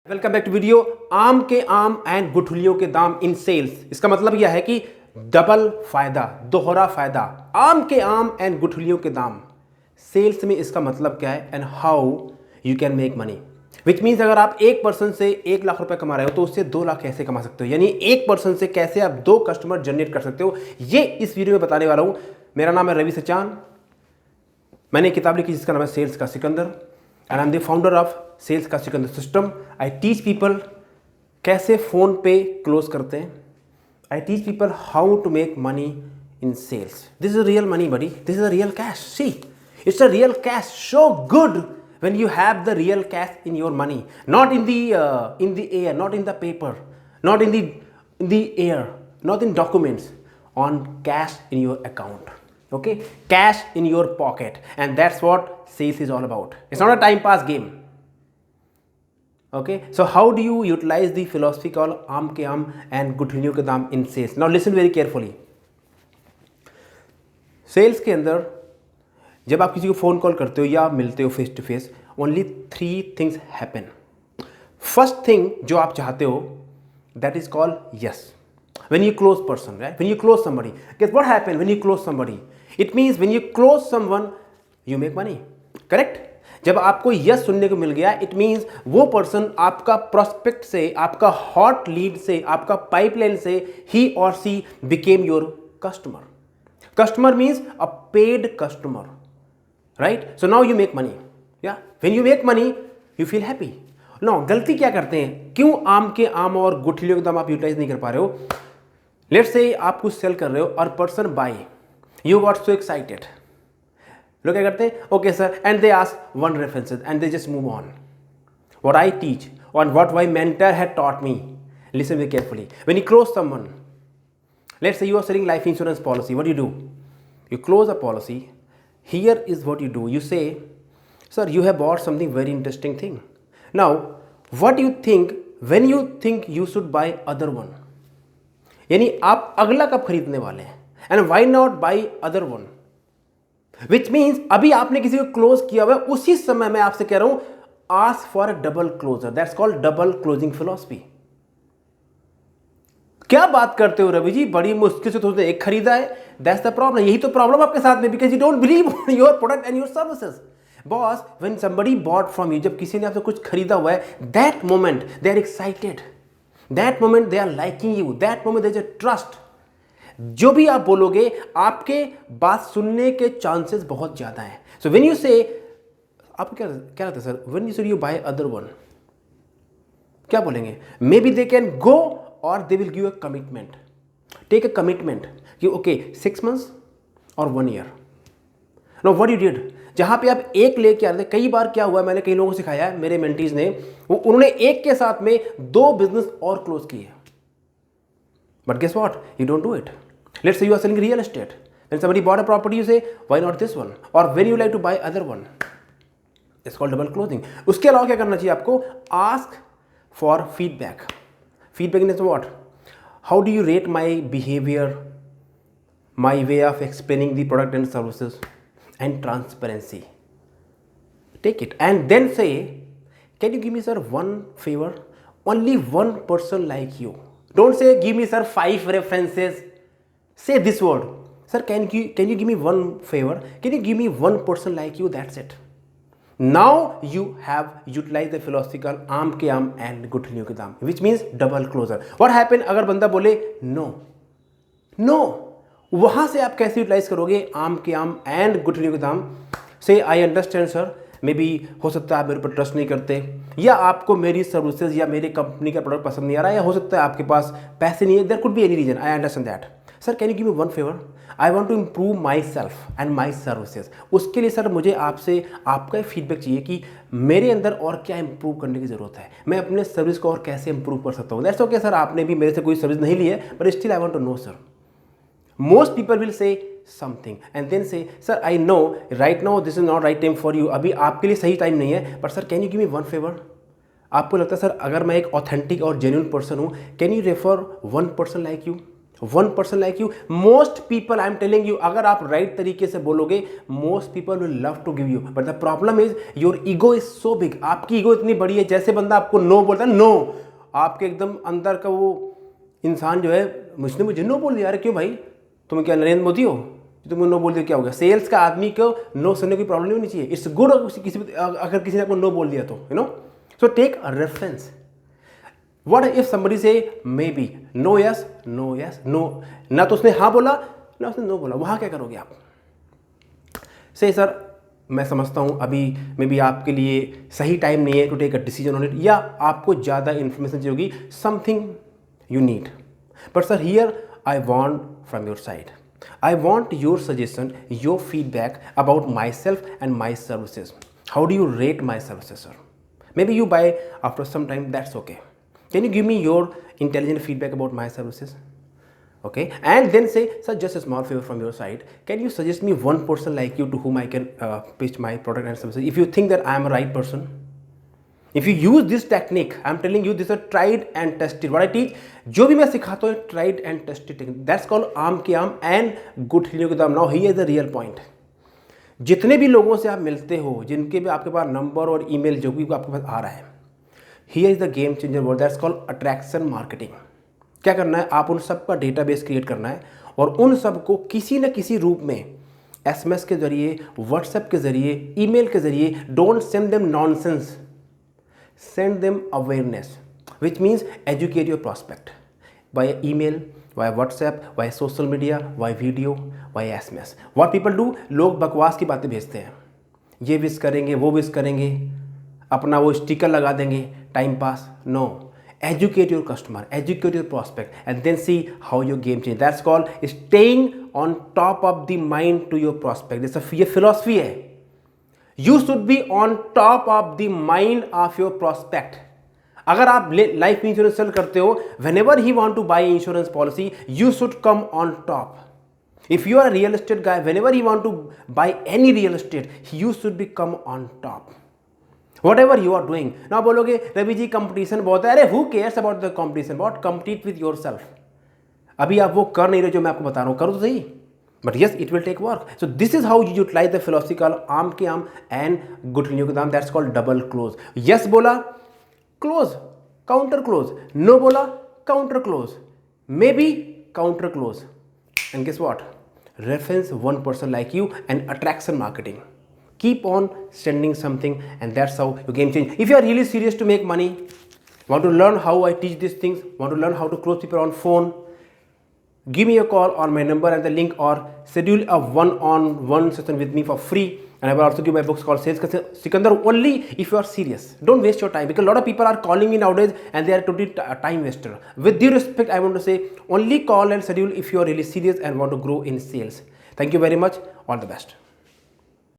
Welcome back to video. आम के आम एंड गुठलियों के दाम इन सेल्स। इसका मतलब यह है कि डबल फायदा, दोहरा फायदा। आम के आम एंड गुठलियों के दाम सेल्स में इसका मतलब क्या है and how you can make money. Which means अगर आप एक पर्सन से 1 लाख रुपए कमा रहे हो तो उससे 2 लाख कैसे कमा सकते हो, यानी एक पर्सन से कैसे आप 2 कस्टमर जनरेट कर सकते हो, ये इस वीडियो में बताने वाला हूं। मेरा नाम है रवि सचान। मैंने किताब लिखी जिसका नाम है सेल्स का Sikandar and I am the founder of sales का Sikandar system. I teach people कैसे फोन पे क्लोज करते हैं। I teach people how to make money in sales. This is real money buddy, this is a real cash. See, it's a real cash, so good when you have the real cash in your money, not in the air, not in the paper, not in the air, not in documents, on cash in your account. Okay, cash in your pocket, and that's what sales is all about. It's not a time pass game. Okay, so how do you utilize the philosophy called aam ke aam and गुठलियों के दाम in sales? Now listen very carefully. Sales के अंदर जब आप किसी को phone call करते हो या मिलते हो face to face, only 3 things happen. First thing जो आप चाहते हो that is called yes. when you close person, right, when you close somebody, guess what happen when you close somebody? It means when you close someone you make money, correct? जब आपको yes सुनने को मिल गया, it means वो person आपका prospect से, आपका hot lead से, आपका पाइपलाइन से ही और सी became your customer. Customer means a paid customer, right? So now you make money. Yeah, when you make money you feel happy. Now गलती क्या करते हैं, क्यों आम के आम और गुठलियों के दाम आप यूटिलाइज नहीं कर पा रहे हो? लेट्स से आप कुछ सेल कर रहे हो और person by, you got so excited. लोग क्या करते हैं, okay sir, and they ask 1 references and they just move on. What I teach or what my mentor had taught me, listen very carefully. When you close someone, let's say you are selling life insurance policy, what do you do? You close a policy. Here is what you do. You say, sir, you have bought something very interesting thing. Now, what do you think when you think you should buy other one? यानी आप अगला कब खरीदने वाले हैं, and why not buy other one? Which means अभी आपने किसी को क्लोज किया हुआ है, उसी समय मैं आपसे कह रहा हूं ask for a double closer. That's called double closing philosophy. क्या बात करते हो रवि जी, बड़ी मुश्किल से तो उसने एक खरीदा है. That's the problem. यही तो प्रॉब्लम आपके साथ में, because you don't believe your product and your services. Boss, when somebody bought from you, जब किसी ने आपसे कुछ खरीदा हुआ है, that moment they are excited, that moment they are liking you, that moment there is a trust. जो भी आप बोलोगे आपके बात सुनने के चांसेस बहुत ज्यादा हैं. सो व्हेन यू से, आप क्या क्या लगता है सर, व्हेन यू से यू बाय अदर वन, क्या बोलेंगे? May be they can go or they will give a commitment. Take a commitment कि okay 6 months or 1 year. Now what you did, जहाँ पे आप एक लेके आ रहे थे, कई बार क्या हुआ, मैंने कई लोगों को सिखाया है, मेरे मेंटीज ने, उन्होंने एक के साथ में 2 बिजनेस और क्लोज किए. But guess what? You don't do it. Let's say you are selling real estate. When somebody bought a property, you say why not this one? Or when you like to buy other one. It's called double closing. उसके अलावा क्या करना चाहिए आपको? Ask for feedback. Feedback is what? How do you rate my behavior, my way of explaining the product and services, and transparency? Take it and then say, can you give me sir one favor? Only one person like you. Don't say give me sir 5 references. Say this word, sir, can you give me one favor? Can you give me one person like you? That's it. Now you have utilized the philosophy called आम के आम and गुठलियों के दाम, which means double closer. What happen अगर बंदा बोले no, no, वहां से आप कैसे यूटिलाइज करोगे आम के आम एंड गुठलियों के दाम? से I understand sir, may be हो सकता है आप मेरे पर ट्रस्ट नहीं करते, या आपको मेरी सर्विसेज या मेरी कंपनी का प्रोडक्ट पसंद नहीं आ रहा है, या हो सकता है आपके पास पैसे नहीं है. There could be any reason. I understand that. Sir can you give me one favour? I want to improve myself and my services. उसके लिए सर मुझे आपसे आपका फीडबैक चाहिए कि मेरे अंदर और क्या इंप्रूव करने की ज़रूरत है, मैं अपने सर्विस को और कैसे इंप्रूव कर सकता हूँ. दैट्स ओके सर, आपने भी मेरे से कोई सर्विस नहीं ली है, but still I want to know sir. Most people will say something and then say sir I know right now this is not right time for you, अभी आपके लिए सही टाइम नहीं है, but sir can you give me one favour? आपको लगता है sir अगर मैं एक ऑथेंटिक और जेन्युइन पर्सन हूँ, can you refer one person like you? 1% like you, most people, I am telling you, अगर आप राइट तरीके से बोलोगे, most people will love to give you, but the problem is your ego is so big, आपकी ego इतनी बड़ी है, जैसे बंदा आपको नो बोलता है, नो, आपके एकदम अंदर का वो इंसान जो है, मुझे नो बोल दिया, अरे क्यों भाई, तुम क्या नरेंद्र मोदी हो, तुमको नो बोल दिया क्या हो गया? सेल्स का आदमी को नो सुनने की प्रॉब्लम नहीं होनी चाहिए, इट्स गुड अगर किसी ने आपको नो बोल दिया तो, you know, so take a reference. What if somebody say maybe, no yes, no yes, no, ना तो उसने हाँ बोला ना उसने नो बोला, वहाँ क्या करोगे आप? से सर मैं समझता हूँ अभी मे बी आपके लिए सही टाइम नहीं है to take a decision on it, या आपको ज़्यादा इन्फॉर्मेशन चाहिए होगी, something you need, but sir here I want from your side, I want your suggestion, your feedback about myself and my services. How do you rate my services sir? Maybe you by after some time, that's okay. Can you give me your intelligent feedback about my services? Okay, and then say, sir, just a small favor from your side. Can you suggest me one person like you to whom I can pitch my product and services? If you think that I am a right person, if you use this technique, I am telling you, this is tried and tested. What I teach, जो भी मैं सिखाता हूँ, tried and tested technique. That's called आम के आम and good हिलियों के दाम. Now here is the real point. जितने भी लोगों से आप मिलते हो, जिनके भी आपके पास नंबर और ईमेल जो भी आपके पास आ रहा है, Here is the game changer word, that's called attraction marketing. क्या करना है, आप उन सब का डेटाबेस क्रिएट करना है और उन सब को किसी न किसी रूप में SMS के जरिए, व्हाट्सएप के जरिए, ईमेल के जरिए, don't send them nonsense, send them awareness, which means educate your prospect by email, by WhatsApp, by social media, by video, by SMS. What people do, लोग बकवास की बातें भेजते हैं, ये विश करेंगे, वो विश करेंगे, अपना वो स्टिकर लगा देंगे, time pass. No, educate your customer, educate your prospect, and then see how your game change. That's called staying on top of the mind to your prospect. This a philosophy है. You should be on top of the mind of your prospect. अगर आप life insurance cell करते हो, whenever he want to buy insurance policy, you should come on top. If you are a real estate guy, whenever he want to buy any real estate, you should be come on top. Whatever you are doing. Now बोलोगे Ravi ji competition बहुत है, अरे who cares about the competition, what compete with yourself. अभी आप वो कर नहीं रहे जो मैं आपको बता रहा हूँ, करो तो सही, but yes it will take work. So this is how you utilize the philosophy called आम के आम and गुठ लियों के दाम, that's called double close. Yes बोला close, counter close, no बोला counter close, maybe counter close, and guess what, reference one person like you and attraction marketing. Keep on sending something, and that's how your game change. If you are really serious to make money, want to learn how I teach these things, want to learn how to close people on phone, give me a call on my number and the link, or schedule a one-on-one session with me for free. And I will also give my books called Sales Sikandar only if you are serious. Don't waste your time, because a lot of people are calling me nowadays and they are totally time waster. With due respect, I want to say only call and schedule if you are really serious and want to grow in sales. Thank you very much. All the best.